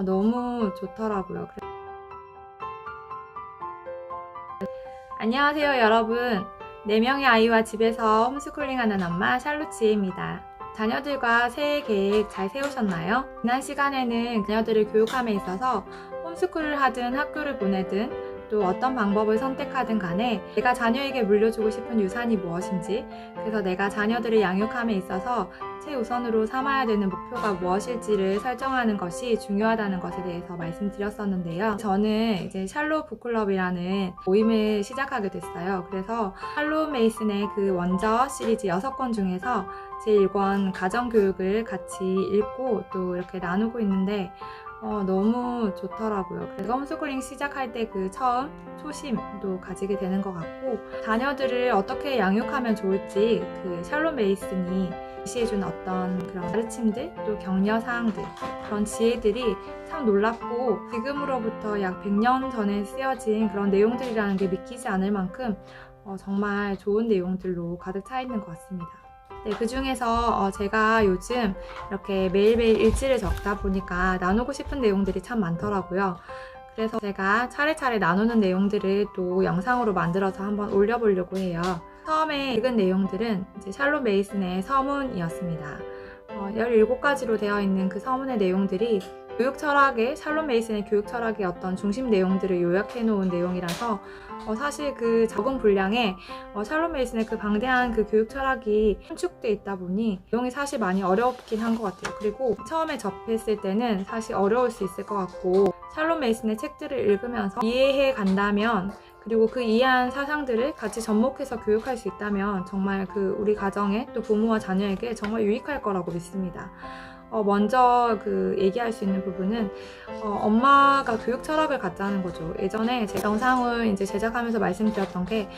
너무 좋더라고요. 안녕하세요 여러분. 4명의 아이와 집에서 홈스쿨링하는 엄마 샬롯지혜입니다. 자녀들과 새해 계획 잘 세우셨나요? 지난 시간에는 자녀들을 교육함에 있어서 홈스쿨을 하든 학교를 보내든 또 어떤 방법을 선택하든 간에 내가 자녀에게 물려주고 싶은 유산이 무엇인지, 그래서 내가 자녀들을 양육함에 있어서 최우선으로 삼아야 되는 목표가 무엇일지를 설정하는 것이 중요하다는 것에 대해서 말씀드렸었는데요. 저는 이제 샬롯 북클럽이라는 모임을 시작하게 됐어요. 그래서 샬롯 메이슨의 그 원저 시리즈 6권 중에서 제 1권 가정교육을 같이 읽고 또 이렇게 나누고 있는데 너무 좋더라고요. 그래서 홈스쿨링 시작할 때 그 처음 초심도 가지게 되는 것 같고, 자녀들을 어떻게 양육하면 좋을지 그 샬롯 메이슨이 제시해준 어떤 그런 가르침들, 또 격려사항들, 그런 지혜들이 참 놀랍고, 지금으로부터 약 100년 전에 쓰여진 그런 내용들이라는 게 믿기지 않을 만큼 정말 좋은 내용들로 가득 차 있는 것 같습니다. 네, 그 중에서 제가 요즘 이렇게 매일매일 일지를 적다 보니까 나누고 싶은 내용들이 참 많더라고요. 그래서 제가 차례차례 나누는 내용들을 또 영상으로 만들어서 한번 올려보려고 해요. 처음에 읽은 내용들은 이제 샬롯 메이슨의 서문이었습니다. 17가지로 되어 있는 그 서문의 내용들이 교육 철학의, 샬롯 메이슨의 교육 철학의 어떤 중심 내용들을 요약해 놓은 내용이라서 사실 그 적은 분량에 샬롯 메이슨의 그 방대한 그 교육 철학이 함축되어 있다 보니 내용이 사실 많이 어렵긴 한 것 같아요. 그리고 처음에 접했을 때는 사실 어려울 수 있을 것 같고, 샬롯 메이슨의 책들을 읽으면서 이해해 간다면, 그리고 그 이해한 사상들을 같이 접목해서 교육할 수 있다면 정말 그 우리 가정에 또 부모와 자녀에게 정말 유익할 거라고 믿습니다. 먼저 얘기할 수 있는 부분은 엄마가 교육 철학을 갖자는 거죠. 예전에 제 영상을 이제 제작하면서 말씀드렸던 게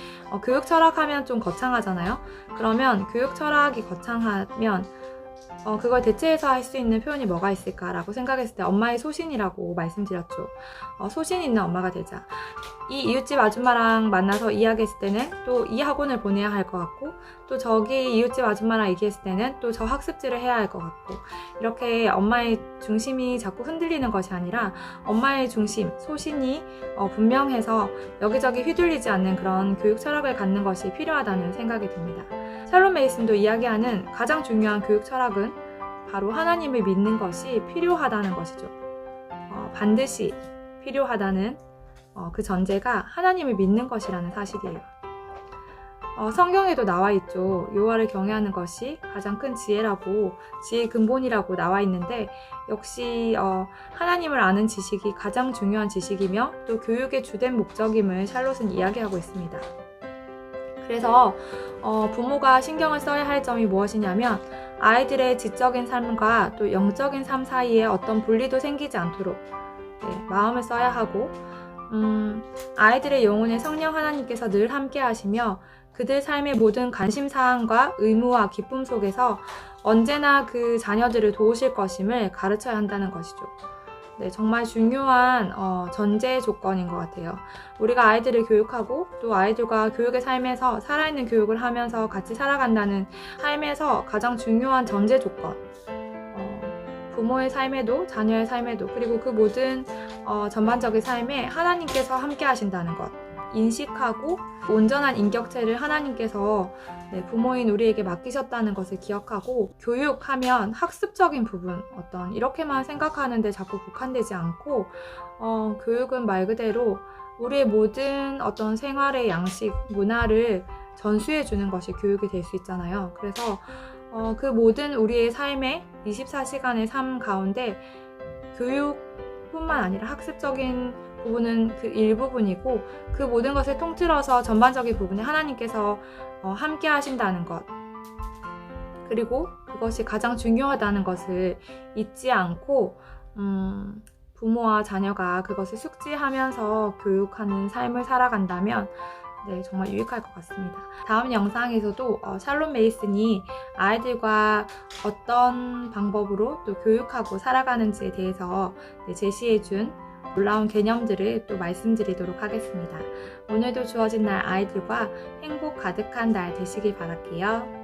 교육 철학하면 좀 거창하잖아요. 그러면 교육 철학이 거창하면 그걸 대체해서 할 수 있는 표현이 뭐가 있을까라고 생각했을 때 엄마의 소신이라고 말씀드렸죠. 소신 있는 엄마가 되자. 이 이웃집 아줌마랑 만나서 이야기했을 때는 또 이 학원을 보내야 할 것 같고, 또 저기 이웃집 아줌마랑 얘기했을 때는 또 저 학습지를 해야 할 것 같고, 이렇게 엄마의 중심이 자꾸 흔들리는 것이 아니라 엄마의 중심, 소신이 분명해서 여기저기 휘둘리지 않는 그런 교육 철학을 갖는 것이 필요하다는 생각이 듭니다. 샬롯 메이슨도 이야기하는 가장 중요한 교육 철학은 바로 하나님을 믿는 것이 필요하다는 것이죠. 반드시 필요하다는 그 전제가 하나님을 믿는 것이라는 사실이에요. 성경에도 나와 있죠. 여호와를 경외하는 것이 가장 큰 지혜라고, 지혜의 근본이라고 나와 있는데, 역시 하나님을 아는 지식이 가장 중요한 지식이며 또 교육의 주된 목적임을 샬롯은 이야기하고 있습니다. 그래서 부모가 신경을 써야 할 점이 무엇이냐면, 아이들의 지적인 삶과 또 영적인 삶 사이에 어떤 분리도 생기지 않도록 마음을 써야 하고, 아이들의 영혼에 성령 하나님께서 늘 함께 하시며 그들 삶의 모든 관심사항과 의무와 기쁨 속에서 언제나 그 자녀들을 도우실 것임을 가르쳐야 한다는 것이죠. 네, 정말 중요한 전제 조건인 것 같아요. 우리가 아이들을 교육하고 또 아이들과 교육의 삶에서 살아있는 교육을 하면서 같이 살아간다는 삶에서 가장 중요한 전제 조건, 부모의 삶에도 자녀의 삶에도, 그리고 그 모든 전반적인 삶에 하나님께서 함께 하신다는 것 인식하고, 온전한 인격체를 하나님께서 부모인 우리에게 맡기셨다는 것을 기억하고, 교육하면 학습적인 부분 어떤 이렇게만 생각하는데 자꾸 국한되지 않고, 교육은 말 그대로 우리의 모든 어떤 생활의 양식, 문화를 전수해 주는 것이 교육이 될 수 있잖아요. 그래서 그 모든 우리의 삶의 24시간의 삶 가운데 교육뿐만 아니라 학습적인 부분은 그 일부분이고, 그 모든 것을 통틀어서 전반적인 부분에 하나님께서 함께 하신다는 것, 그리고 그것이 가장 중요하다는 것을 잊지 않고 부모와 자녀가 그것을 숙지하면서 교육하는 삶을 살아간다면 정말 유익할 것 같습니다. 다음 영상에서도 샬롯 메이슨이 아이들과 어떤 방법으로 또 교육하고 살아가는지에 대해서 제시해준 놀라운 개념들을 또 말씀드리도록 하겠습니다. 오늘도 주어진 날 아이들과 행복 가득한 날 되시길 바랄게요.